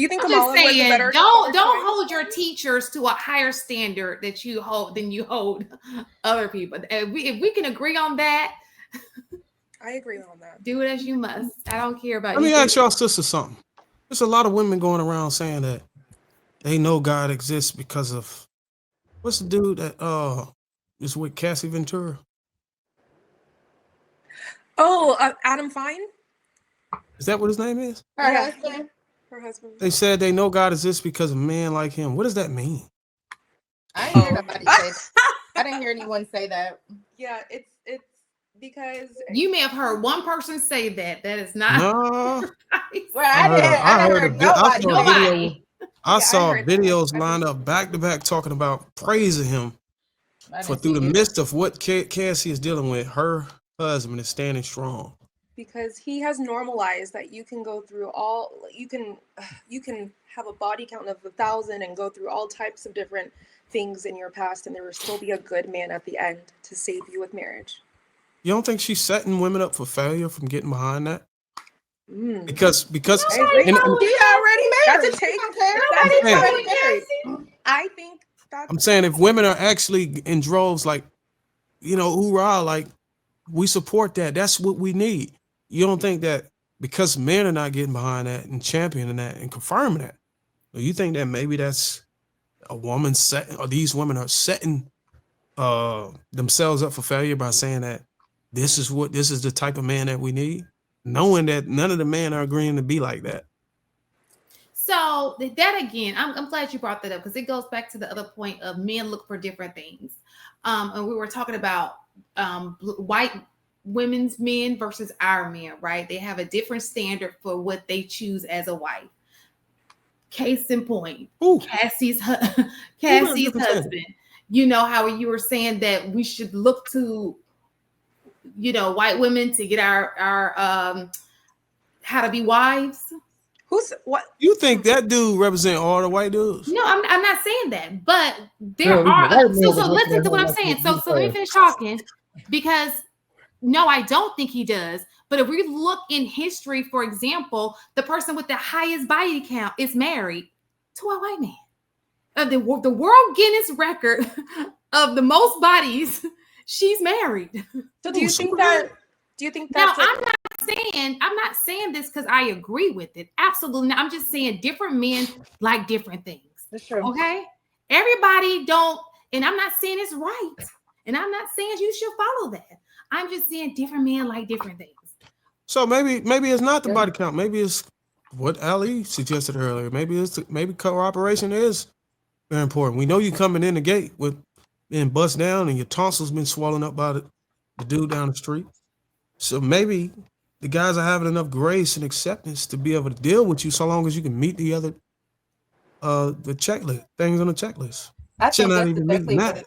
Do you think I'm Kamala just saying, was a better? don't hold your teachers to a higher standard that you hold than you hold other people. If we can agree on that, I agree on that. do it as you must. I don't care about. Let me ask y'all sister something. There's a lot of women going around saying that they know God exists because of what's the dude that is with Cassie Ventura? Oh, Adam Fine. Is that what his name is? Her husband. Her husband. They said they know God exists because of men like him. What does that mean? I didn't hear nobody say that. I didn't hear anyone say that. Yeah, it's because you may have heard one person say that. That is not. No. Well, I heard nobody. I saw videos lined up back to back talking about praising him for through the midst of what Cassie is dealing with. Her husband is standing strong. Because he has normalized that you can go through you can have a body count of 1,000 and go through all types of different things in your past, and there will still be a good man at the end to save you with marriage. You don't think she's setting women up for failure from getting behind that? Because he already married. That's a take. I think that's. I'm saying if women are actually in droves, like, hoorah, like we support that. That's what we need. You don't think that because men are not getting behind that and championing that and confirming that, you think that maybe that's a woman setting, or these women are setting themselves up for failure by saying that this is the type of man that we need, knowing that none of the men are agreeing to be like that. So that again, I'm glad you brought that up because it goes back to the other point of men look for different things. And we were talking about white women's men versus our men, right? They have a different standard for what they choose as a wife. Case in point, Cassie's husband. You know how you were saying that we should look to, white women to get our how to be wives. Who's what? You think that dude represent all the white dudes? No, I'm not saying that, but there are. So listen to what I'm saying. So let me finish talking because. No, I don't think he does. But if we look in history, for example, the person with the highest body count is married to a white man. The world Guinness record of the most bodies, she's married. So do you think that? Now, I'm not saying this because I agree with it. Absolutely not. I'm just saying different men like different things. That's true. Okay? Everybody don't, and I'm not saying it's right. And I'm not saying you should follow that. I'm just saying different men like different things. So maybe it's not the body count. Maybe it's what Ali suggested earlier. Maybe cooperation is very important. We know you coming in the gate with being bust down and your tonsils been swollen up by the dude down the street. So maybe the guys are having enough grace and acceptance to be able to deal with you so long as you can meet the other the checklist, things on the checklist. I think that's exactly what it is.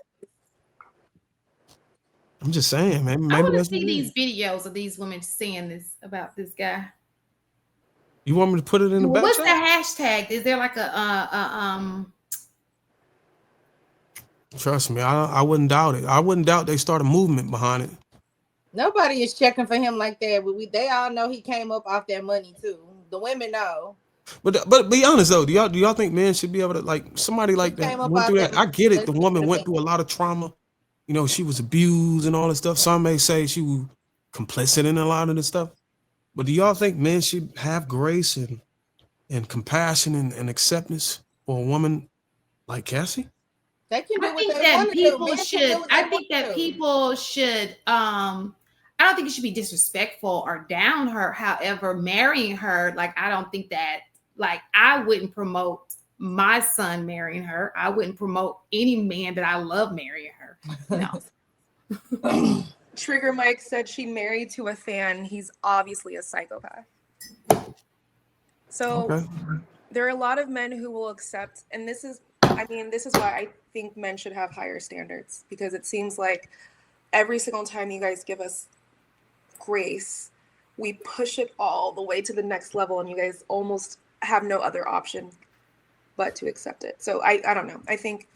I'm just saying, maybe I want to that's see these videos of these women saying this about this guy. You want me to put it in the back? What's the hashtag? Is there like a Trust me, I wouldn't doubt it. I wouldn't doubt they start a movement behind it. Nobody is checking for him like that, but they all know he came up off that money too. The women know. But be honest though, do y'all think men should be able to, like, somebody like that went through that? I get it. The woman went through a lot of trauma. She was abused and all this stuff. Some may say she was complicit in a lot of this stuff. But do y'all think men should have grace and compassion and acceptance for a woman like Cassie? They can do I think that people should. I think that people should. I don't think it should be disrespectful or down her. However, marrying her, like, I don't think that. Like, I wouldn't promote my son marrying her. I wouldn't promote any man that I love marrying her. No. Trigger Mike said she married to a fan. He's obviously a psychopath. So there are a lot of men who will accept, and this is why I think men should have higher standards, because it seems like every single time you guys give us grace, we push it all the way to the next level, and you guys almost have no other option but to accept it. So I don't know. I don't think.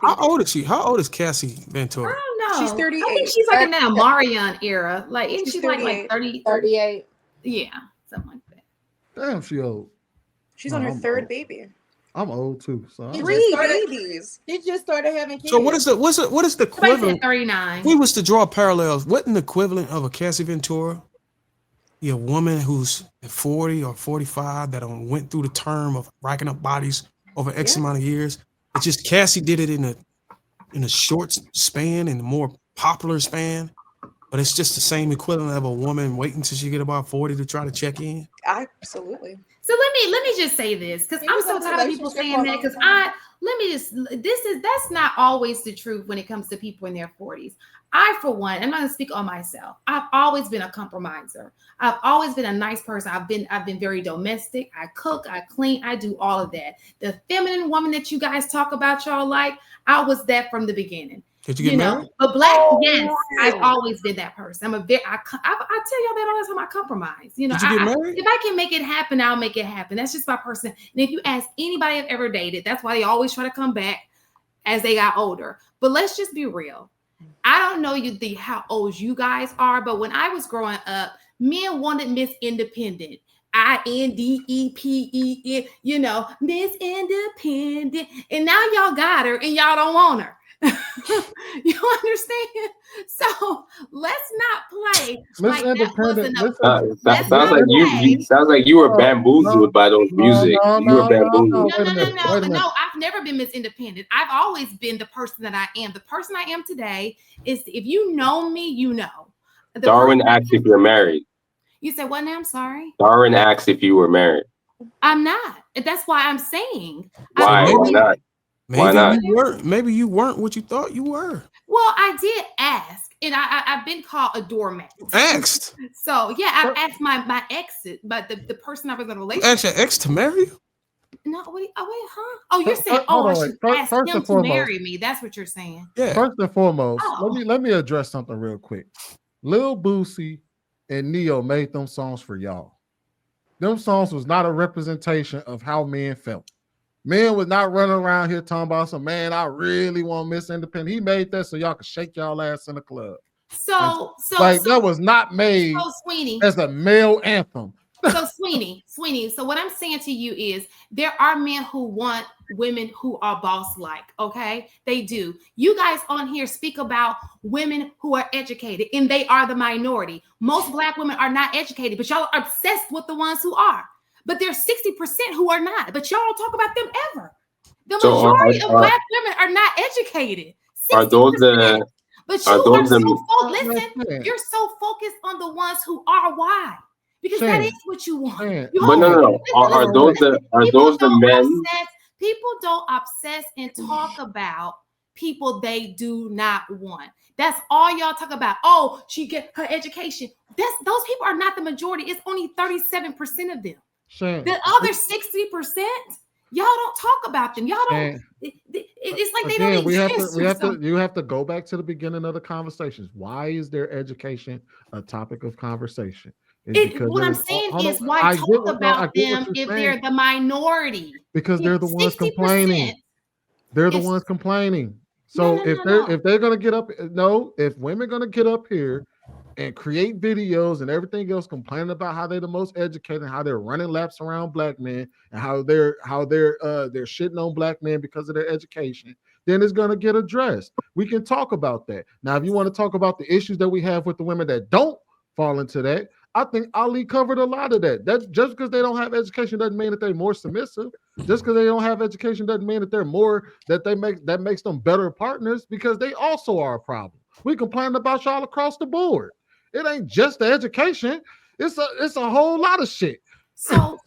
How old is she? How old is Cassie Ventura? I don't know. She's 38. I think she's like in that Marion era. Like, isn't she like 30, 38? Yeah, something like that. Damn, she old. She's No, on her I'm third old. baby. I'm old too, so He I'm- just 3 started- babies. He just started having kids. So what is the what is the Somebody equivalent? said 39. If we was to draw parallels, what an equivalent of a Cassie Ventura? A woman who's 40 or 45 that went through the term of racking up bodies over X Yeah. amount of years. It's just Cassie did it in a short span and a more popular span, but it's just the same equivalent of a woman waiting till she get about 40 to try to check in. Absolutely. So let me just say this, because He I'm was so in a tired of people relationship saying for a that. Because long that's not always the truth when it comes to people in their 40s. I, for one, I'm not gonna speak on myself. I've always been a compromiser. I've always been a nice person. I've been very domestic. I cook, I clean, I do all of that. The feminine woman that you guys talk about, y'all like, I was that from the beginning. Did you get married? But black, Oh, yes, I've wow. always been that person. I tell y'all that all the time. I compromise. Did you get married? If I can make it happen, I'll make it happen. That's just my person. And if you ask anybody I've ever dated, that's why they always try to come back as they got older. But let's just be real. I don't know how old you guys are, but when I was growing up, men wanted Miss Independent. INDEPEN, Miss Independent. And now y'all got her and y'all don't want her. You understand? So let's not play Miss like that Independent. wasn't That sounds like you were bamboozled by those music. You were bamboozled. Wait a minute. Wait a minute. No, I've never been Miss Independent. I've always been the person that I am. The person I am today is, if you know me, you know. Darwin asked if you're married. You said what now? I'm sorry. Darwin asked if you were married. I'm not. That's why I'm saying. Why? maybe- Why not? Why not? Maybe you weren't what you thought you were. Well, I did ask, and I've been called a doormat. Asked. So yeah, I've asked my exit, but the person I was in a relationship. Asked your ex to marry you? No, wait, huh? Oh, you're saying, Hold on, I wait. should First- ask first him and to foremost- marry me. That's what you're saying. Yeah. First and foremost, Oh. let me address something real quick. Lil Boosie and Neo made them songs for y'all. Them songs was not a representation of how men felt. Men was not running around here talking about some, man, I really want Miss Independent. He made that so y'all could shake y'all ass in the club. So That was not made Sweeney. as a male anthem. So Sweeney. So what I'm saying to you is there are men who want women who are boss-like. Okay, they do. You guys on here speak about women who are educated, and they are the minority. Most black women are not educated, but y'all are obsessed with the ones who are. But there's 60% who are not. But y'all don't talk about them ever. The majority of black women are not educated. 60%. Are those the? But you are so listen. You're so focused on the ones who are. Why? Because that is what you want. But no. Are those the men? People don't obsess and talk about people they do not want. That's all y'all talk about. Oh, she get her education. Those people are not the majority. It's only 37% of them. The other 60%, y'all don't talk about them. Y'all don't. It's like they don't exist. You have to go back to the beginning of the conversations. Why is their education a topic of conversation? What I'm saying is, why talk about them if they're the minority? Because they're the ones complaining. They're the ones complaining. So if they're gonna get up, if women gonna get up here and create videos and everything else complaining about how they're the most educated, how they're running laps around black men, and how they're shitting on black men because of their education, then it's gonna get addressed. We can talk about that. Now, if you want to talk about the issues that we have with the women that don't fall into that, I think Ali covered a lot of that. That just because they don't have education doesn't mean that they're more submissive. Just because they don't have education doesn't mean that they're more that makes them better partners, because they also are a problem. We complain about y'all across the board. It ain't just the education. It's a whole lot of shit. So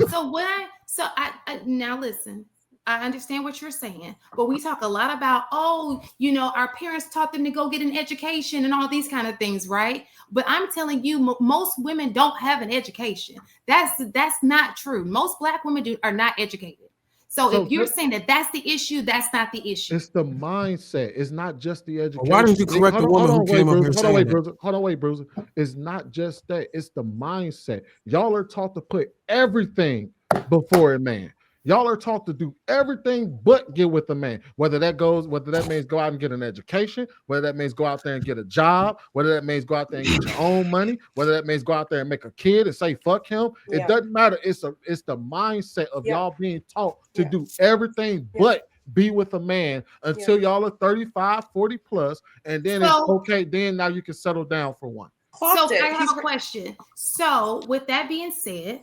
now listen. I understand what you're saying, but we talk a lot about, our parents taught them to go get an education and all these kind of things, right? But I'm telling you, most women don't have an education. That's not true. Most black women are not educated. So if you're saying that that's the issue, that's not the issue. It's the mindset. It's not just the education. Why didn't you correct the woman who came up here saying that? Hold on, Bruiser. It's not just that. It's the mindset. Y'all are taught to put everything before a man. Y'all are taught to do everything but get with a man. Whether that means go out and get an education, whether that means go out there and get a job, whether that means go out there and get your own money, whether that means go out there and make a kid and say fuck him. It doesn't matter. It's the mindset of y'all being taught to do everything but be with a man until y'all are 35, 40 plus, and then it's okay. Then now you can settle down for one. So I have a question. So with that being said,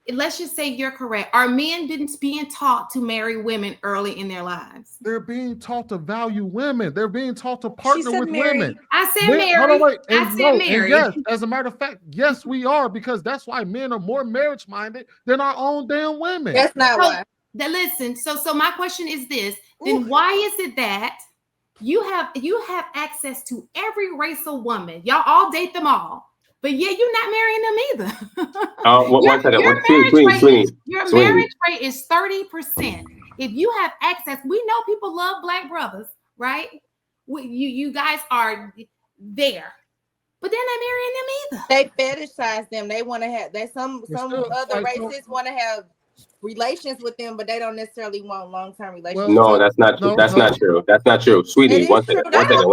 let's just say you're correct. Are men being taught to marry women early in their lives? They're being taught to value women. They're being taught to partner with women. I said marry. I said marry. Yes, as a matter of fact, yes, we are, because that's why men are more marriage minded than our own damn women. That's not why. Listen, so my question is this: then why is it that you have access to every race of woman? Y'all all date them all, but yet you're not marrying them either. One second. Your marriage rate is 30%. If you have access, we know people love black brothers, right? You guys are there, but they're not marrying them either. They fetishize them. They want to have. Some other races want to have relations with them, but they don't necessarily want long-term relationships. No, that's not true. That's not true. That's not true, sweetie. One second. I think the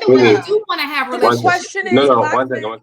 women do want to have relationships. The question is, one second.